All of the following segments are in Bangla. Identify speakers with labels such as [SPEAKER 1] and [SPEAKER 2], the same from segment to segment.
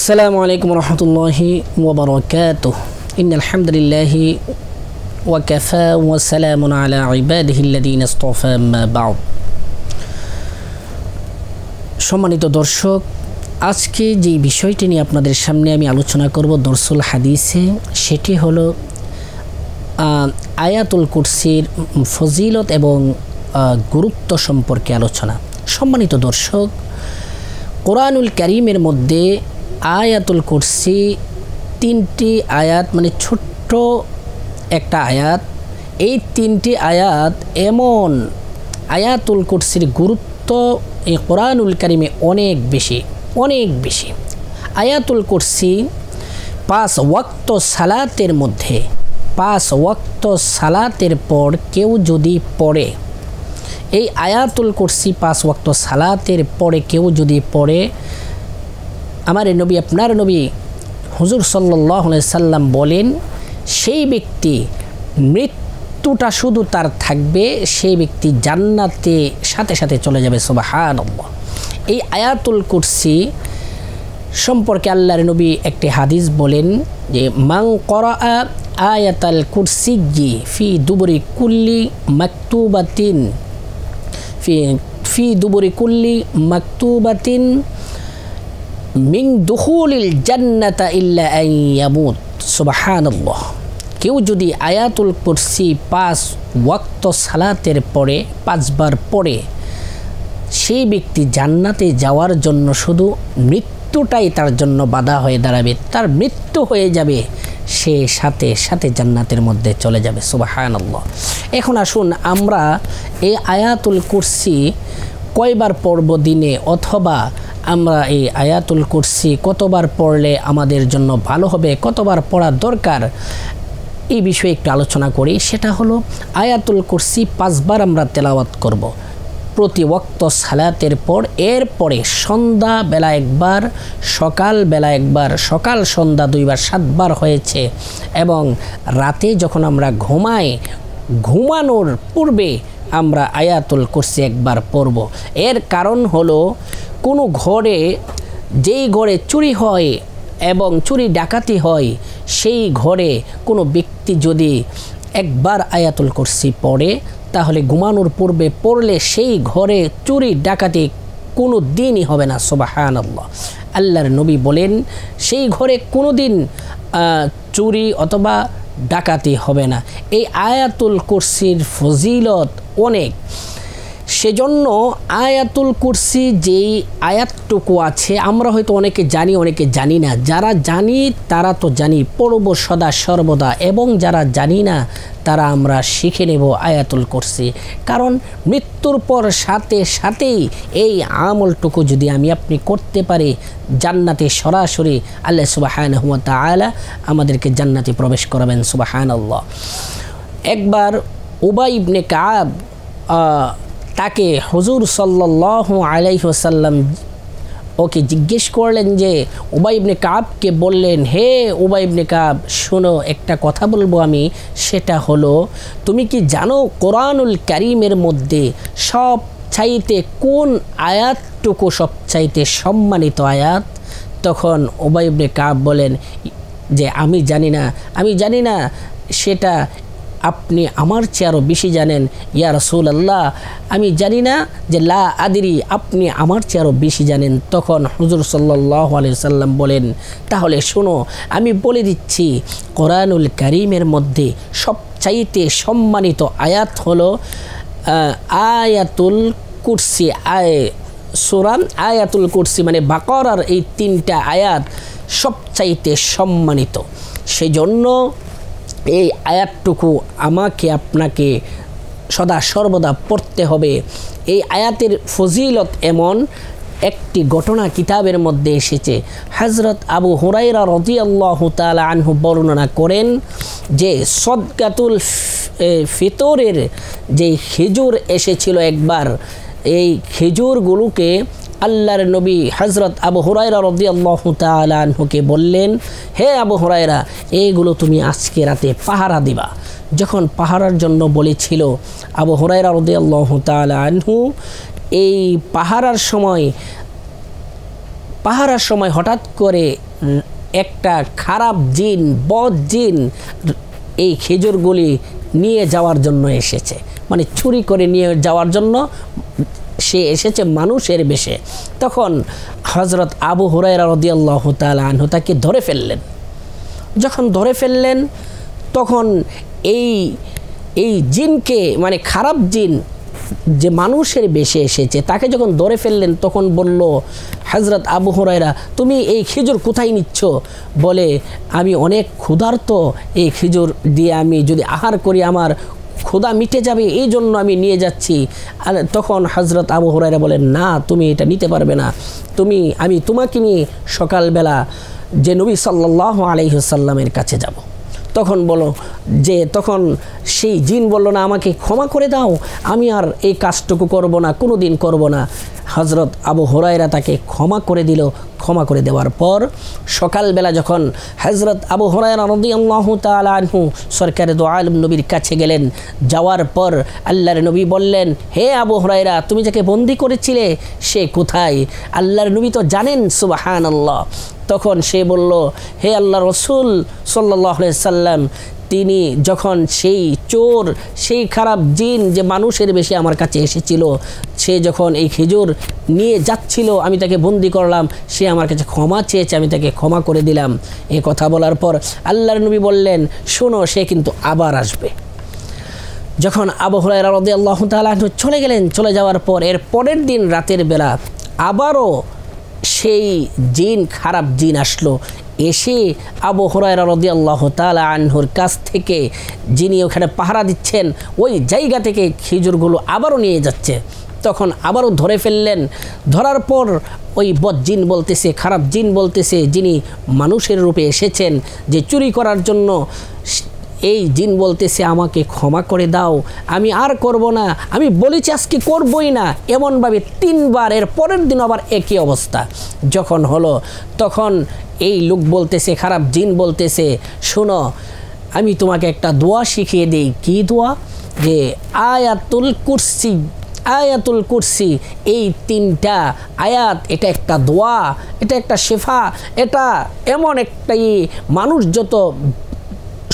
[SPEAKER 1] আসসালামু আলাইকুম রহমতুল্লাহি ওয়া বারাকাতুহু ইন্নাল হামদুলিল্লাহি ওয়া কাফা ওয়া সালামুন আলা ইবাদিহিল্লাযীনা ইসতাফা আম্মা বা'দ। সম্মানিত দর্শক, আজকে যে বিষয়টি নিয়ে আপনাদের সামনে আমি আলোচনা করব দরসুল হাদিসে, সেটি হলো আয়াতুল কুরসির ফজিলত এবং গুরুত্ব সম্পর্কে আলোচনা। সম্মানিত দর্শক, কোরআনুল কারীমের মধ্যে আয়াতুল কুরসি তিনটি আয়াত, মানে ছোট্ট একটা আয়াত। এই তিনটি আয়াত এমন, আয়াতুল কুরসির গুরুত্ব এই কোরআনুল কারীমে অনেক বেশি। আয়াতুল কুরসি 5 ওয়াক্ত সালাতের মধ্যে, 5 ওয়াক্ত সালাতের পর কেউ যদি পড়ে, এই আয়াতুল কুরসি 5 ওয়াক্ত সালাতের পরে কেউ যদি পড়ে, আমার নবী, আপনার নবী হুজুর সাল্লাল্লাহু আলাইহি সাল্লাম বলেন, সেই ব্যক্তি মৃত্যুটা শুধু তার থাকবে, সেই ব্যক্তি জান্নাতে সাথে সাথে চলে যাবে। সুবহানাল্লাহ। এই আয়াতুল কুরসি সম্পর্কে আল্লাহর নবী একটি হাদিস বলেন যে, মান ক্বরাআ আয়াতাল কুরসিয়্যি ফি দুবুরি কুল্লি মাকতুবাতিন ফি দুবুরি কুল্লি মাকতুবাতিন মিন দুখুলিল জান্নাতা ইল্লা আন ইয়ামুত। সুবহানাল্লাহ। কেউ যদি আয়াতুল কুরসি 5 ওয়াক্ত সালাতের পরে 5 বার পড়ে, সেই ব্যক্তি জান্নাতে যাওয়ার জন্য শুধু মৃত্যুটাই তার জন্য বাধা হয়ে দাঁড়াবে, তার মৃত্যু হয়ে যাবে, সে সাথে সাথে জান্নাতের মধ্যে চলে যাবে। সুবহানাল্লাহ। এখন আসুন আমরা এই আয়াতুল কুরসি কয়বার পড়ব দিনে, অথবা আমরা এই আয়াতুল কুরসি কতবার পড়লে আমাদের জন্য ভালো হবে, কতবার পড়া দরকার, এই বিষয়ে একটু আলোচনা করি। সেটা হলো, আয়াতুল কুরসি 5 বার আমরা তেলাওয়াত করব প্রতি ওয়াক্ত সালাতের পর। এরপরে সন্ধ্যা বেলা একবার, সকাল বেলা একবার, সকাল সন্ধ্যা 2 বার, 7 বার হয়েছে। এবং রাতে যখন আমরা ঘুমাই, ঘুমানোর পূর্বে আমরা আয়াতুল কুরসি একবার পড়ব। এর কারণ হলো, কোনো ঘরে, যেই ঘরে চুরি হয় এবং চুরি ডাকাতি হয়, সেই ঘরে কোনো ব্যক্তি যদি একবার আয়াতুল কুরসি পড়ে, তাহলে ঘুমানোর পূর্বে পড়লে সেই ঘরে চুরি ডাকাতি কোনো দিনই হবে না। সুবহানাল্লাহ। আল্লাহর নবী বলেন, সেই ঘরে কোনো দিন চুরি অথবা ডাকাতি হবে না। এই আয়াতুল কুরসির ফজিলত অনেক। সেজন্য আয়াতুল কুরসি যেই আয়াতটুকু আছে, আমরা হয়তো অনেকে জানি, অনেকে জানি না। যারা জানি তারা তো জানি, পড়ব সদা সর্বদা, এবং যারা জানি না তারা আমরা শিখে নেব আয়াতুল কুরসি। কারণ মৃত্যুর পর সাথে সাথেই এই আমলটুকু যদি আমি আপনি করতে পারি, জান্নাতে সরাসরি আল্লাহ সুবহানাহু ওয়া তাআলা আমাদেরকে জান্নাতে প্রবেশ করাবেন। সুবহানাল্লাহ। একবার উবাই ইবনে কাব, তাকে হুজুর সাল্লাল্লাহু আলাইহি ওয়াসাল্লাম ওকে জিজ্ঞেস করলেন, যে উবাই ইবনে কাবকে বললেন, হে উবাই ইবনে কাব, শোনো, একটা কথা বলবো আমি। সেটা হলো, তুমি কি জানো কোরআনুল কারীমের মধ্যে সবচাইতে কোন আয়াতটুকু সবচাইতে সম্মানিত আয়াত? তখন উবাই ইবনে কাব বলেন যে, আমি জানি না, সেটা আপনি আমার চেয়ে আরও বেশি জানেন ইয়া রাসূলুল্লাহ। আমি জানি না, যে লা আদরি, আপনি আমার চেয়ে আরও বেশি জানেন। তখন হুজুর সাল্লাল্লাহু আলাইহি সাল্লাম বলেন, তাহলে শোনো, আমি বলে দিচ্ছি, কোরআনুল কারীমের মধ্যে সবচাইতে সম্মানিত আয়াত হলো আয়াতুল কুরসি। সূরা আয়াতুল কুরসি মানে বাকারার এই 3টা আয়াত সবচাইতে সম্মানিত। সেজন্য এই আয়াতটুকু আমাকে আপনাকে সদা সর্বদা পড়তে হবে। এই আয়াতের ফজিলত এমন, একটি ঘটনা কিতাবের মধ্যে এসেছে। হযরত আবু হুরায়রা রাদিয়াল্লাহু তাআলা আনহু বর্ণনা করেন যে, সদকাতুল ফিতরের যে খেজুর এসেছিল একবার, এই খেজুরগুলোকে আল্লাহর নবী হযরত আবু হুরায়রা রাদিয়াল্লাহু তাআলা আনহুকে বললেন, হে আবু হুরায়রা, এইগুলো তুমি আজকে রাতে পাহারা দিবা। যখন পাহারার জন্য বলেছিল, আবু হুরায়রা রাদিয়াল্লাহু তাআলা আনহু এই পাহারার সময় পাহারার সময় হঠাৎ করে একটা খারাপ জিন, বদ জিন এই খেজুরগুলি নিয়ে যাওয়ার জন্য এসেছে, মানে চুরি করে নিয়ে যাওয়ার জন্য সে এসেছে মানুষের বেশে। তখন হযরত আবু হুরায়রা রাদিয়াল্লাহু তাআলা আনহু তাকে ধরে ফেললেন। যখন ধরে ফেললেন তখন এই জিনকে, মানে খারাপ জিন যে মানুষের বেশে এসেছে, তাকে যখন ধরে ফেললেন তখন বলল, হযরত আবু হুরায়রা তুমি এই খেজুর কোথায় নিচ্ছ? বলে আমি অনেক ক্ষুধার্ত, এই খেজুর দিয়ে আমি যদি আহার করি আমার ক্ষুধা মিটে যাবে, এই জন্য আমি নিয়ে যাচ্ছি। আর তখন হযরত আবু হুরায়রা বলেন, না তুমি এটা নিতে পারবে না, আমি তোমাকে নিয়ে সকালবেলা যে নবী সাল্লাল্লাহু আলাইহি ওয়াসাল্লামের কাছে যাব। তখন সেই জিন বলল, না আমাকে ক্ষমা করে দাও, আমি আর এই কাজটুকু করব না, কোনো দিন করব না। হযরত আবু হুরায়রা তাকে ক্ষমা করে দিল। ক্ষমা করে দেওয়ার পর সকালবেলা যখন হযরত আবু হুরায়রা রাদিয়াল্লাহু তাআলা আনহু সরকারে দু আলম নবীর কাছে গেলেন, যাওয়ার পর আল্লাহর নবী বললেন, হে আবু হুরায়রা তুমি যাকে বন্দি করেছিলে সে কোথায়? আল্লাহর নবী তো জানেন, সুবহানাল্লাহ। তখন সে বলল, হে আল্লাহর রাসূল সাল্লাল্লাহু আলাইহি সাল্লাম, তিনি যখন সেই চোর, সেই খারাপ জিন যে মানুষের বেশি আমার কাছে এসেছিল, সে যখন এই খেজুর নিয়ে যাচ্ছিল আমি তাকে বন্দি করলাম, সে আমার কাছে ক্ষমা চেয়েছে, আমি তাকে ক্ষমা করে দিলাম। এই কথা বলার পর আল্লাহর নবী বললেন, শোনো সে কিন্তু আবার আসবে। যখন আবু হুরায়রা রাদিয়াল্লাহু তাআলা আনহু চলে গেলেন, চলে যাওয়ার পর এর পরের দিন রাতের বেলা আবারও সেই জিন, খারাপ জিন আসলো, এসে আবু হুরায়রা রাদিয়াল্লাহু তাআলা আনহুর কাছ থেকে, যিনি ওখানে পাহারা দিচ্ছেন, ওই জায়গা থেকে খেজুরগুলো আবারও নিয়ে যাচ্ছে। তখন আবারও ধরে ফেললেন। ধরার পর ওই বদ জিন বলতেছে, খারাপ জিন বলতেছে, যিনি মানুষের রূপে এসেছেন যে চুরি করার জন্য, এই জিন বলতেছে আমাকে ক্ষমা করে দাও, আমি আর করব না, আমি বলেছি আজকে করবই না। এমনভাবে 3 বার, এর পরের দিন আবার একই অবস্থা যখন হলো, তখন এই লোক বলতেছে, খারাপ জিন বলতেছে, শোনো আমি তোমাকে একটা দোয়া শিখিয়ে দেই। কি দোয়া? যে আয়াতুল কুরসি, এই 3টা আয়াত, এটা একটা দোয়া, এটা একটা শেফা, এটা এমন একটাই মানুষ যত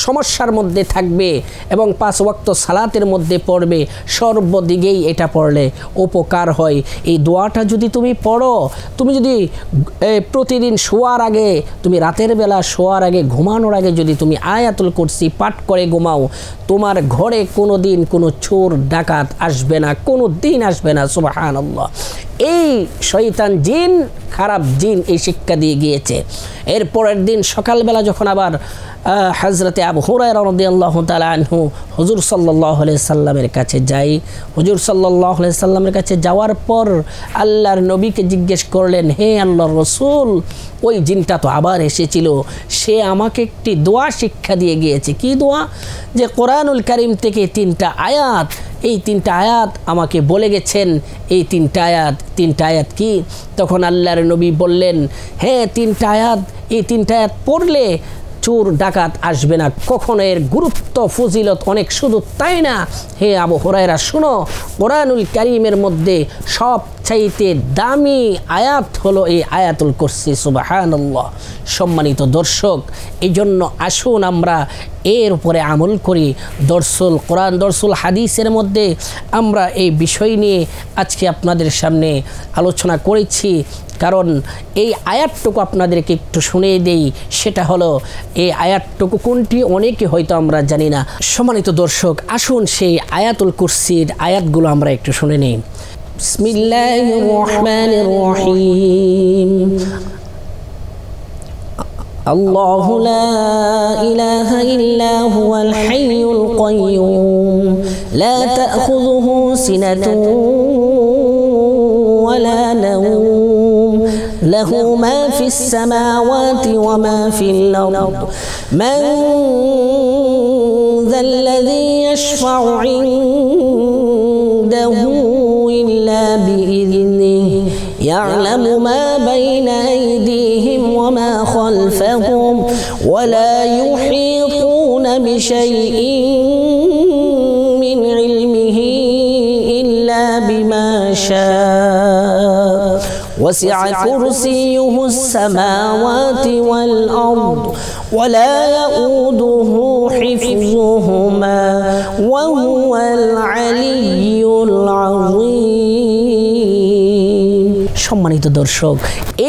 [SPEAKER 1] সমস্যার মধ্যে থাকবে এবং 5 ওয়াক্ত সালাতের মধ্যে পড়বে, সর্বদিকেই এটা পড়লে উপকার হয়। এই দোয়াটা যদি তুমি পড়ো, তুমি যদি প্রতিদিন শোয়ার আগে, তুমি রাতের বেলা শোয়ার আগে, ঘুমানোর আগে যদি তুমি আয়াতুল কুরসি পাঠ করে ঘুমাও, তোমার ঘরে কোনো দিন কোনো চোর ডাকাত আসবে না, কোনো দিন আসবে না। সুবহানাল্লাহ। এই শয়তান জিন, খারাপ জিন এই শিক্ষা দিয়ে গিয়েছে। এর পরের দিন সকালবেলা যখন আবার হযরতে আবু হুরায়রা রাদিয়াল্লাহু তাআলা আনহু হুজুর সাল্লাল্লাহু আলাইহি সাল্লামের কাছে যাই, হুজুর সাল্লাল্লাহু আলাইহি সাল্লামের কাছে যাওয়ার পর আল্লাহর নবীকে জিজ্ঞেস করলেন, হে আল্লাহর রাসূল, ওই জিনটা তো আবার এসেছিল, সে আমাকে একটি দোয়া শিক্ষা দিয়ে গিয়েছে। কি দোয়া? যে কোরআনুল কারীম থেকে 3টা আয়াত, এই 3টা আয়াত আমাকে বলে গেছেন। এই 3টা আয়াত কি? তখন আল্লাহর নবী বললেন, হ্যাঁ 3টা আয়াত, এই 3টা আয়াত পড়লে চোর ডাকাত আসবে না কখনো। এর গুরুত্ব ফজিলত অনেক। শুধু তাই না, হে আবু হুরায়রা শুনো, কোরআনুল কারীমের মধ্যে সবচাইতে দামি আয়াত হলো এই আয়াতুল কুরসি। সুবহানাল্লাহ। সম্মানিত দর্শক, এই জন্য আসুন আমরা এর উপরে আমল করি। দর্সুল কোরআন, দর্সুল হাদিসের মধ্যে আমরা এই বিষয় নিয়ে আজকে আপনাদের সামনে আলোচনা করেছি। কারণ এই আয়াতটুকু আপনাদেরকে একটু শুনিয়ে দেই, সেটা হলো এই আয়াতটুকু কোনটি অনেকে হয়তো আমরা জানি না। সম্মানিত দর্শক, আসুন সেই আয়াতুল কুরসির আয়াতগুলো আমরা একটু শুনে নিই। বিসমিল্লাহির রহমানির রহিম। আল্লাহু লা ইলাহা ইল্লা হুয়াল হাইয়ুল কাইয়্যুম লা তাখুযুহু সিনাতুন ওয়ালা নাওম লাহু মা ফিস সামাওয়াতি ওয়া মা ফিল আরদ মান যাল্লাযী ইয়াশফা'ু ইনদাহু ইল্লা বিইذনিহি يعلم ما بين أيديهم وما خلفهم ولا يحيطون بشيء من علمه إلا بما شاء وسع كرسيه السماوات والأرض ولا يؤوده حفظهما وهو العلي العظيم সম্মানিত দর্শক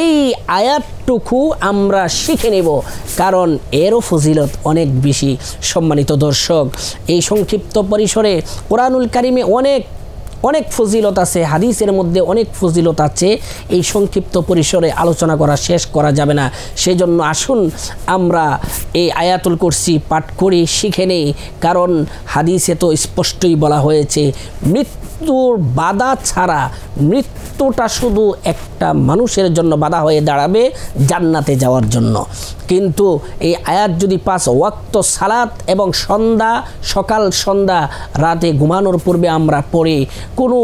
[SPEAKER 1] এই আয়াতটুকু আমরা শিখে নেব কারণ এরও ফজিলত অনেক বেশি সম্মানিত দর্শক এই সংক্ষিপ্ত পরিসরে কোরআনুল কারিমে অনেক ফজিলত আছে হাদিসের মধ্যে অনেক ফজিলত আছে এই সংক্ষিপ্ত পরিসরে আলোচনা করা শেষ করা যাবে না সেজন্য আসুন আমরা এই আয়াতুল কুরসি পাঠ করি শিখে নেই কারণ হাদিসে তো স্পষ্টই বলা হয়েছে মৃত্যুর বাধা ছাড়া মৃত্যুটা শুধু একটা মানুষের জন্য বাধা হয়ে দাঁড়াবে জান্নাতে যাওয়ার জন্য কিন্তু এই আয়াত যদি 5 ওয়াক্ত সালাত এবং সকাল সন্ধ্যা রাতে ঘুমানোর পূর্বে আমরা পড়ি কোনো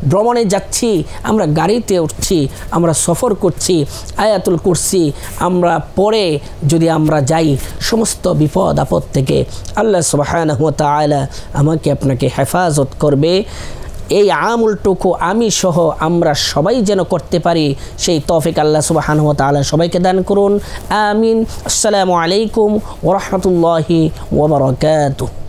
[SPEAKER 1] ভ্রমণে যাচ্ছি আমরা গাড়িতে উঠছি আমরা সফর করছি আয়াতুল কুরসি আমরা পড়ে যদি আমরা যাই সমস্ত বিপদ আপদ থেকে আল্লাহ সুবহানাহু ওয়া তাআলা আমাকে আপনাকে হেফাজত করবে এই আমলটুকু আমি সহ আমরা সবাই যেন করতে পারি সেই তৌফিক আল্লাহ সুবহানাহু ওয়া তাআলা সবাইকে দান করুন আমিন আসসালামু আলাইকুম ওয়া রাহমাতুল্লাহি ওয়া বারাকাতুহু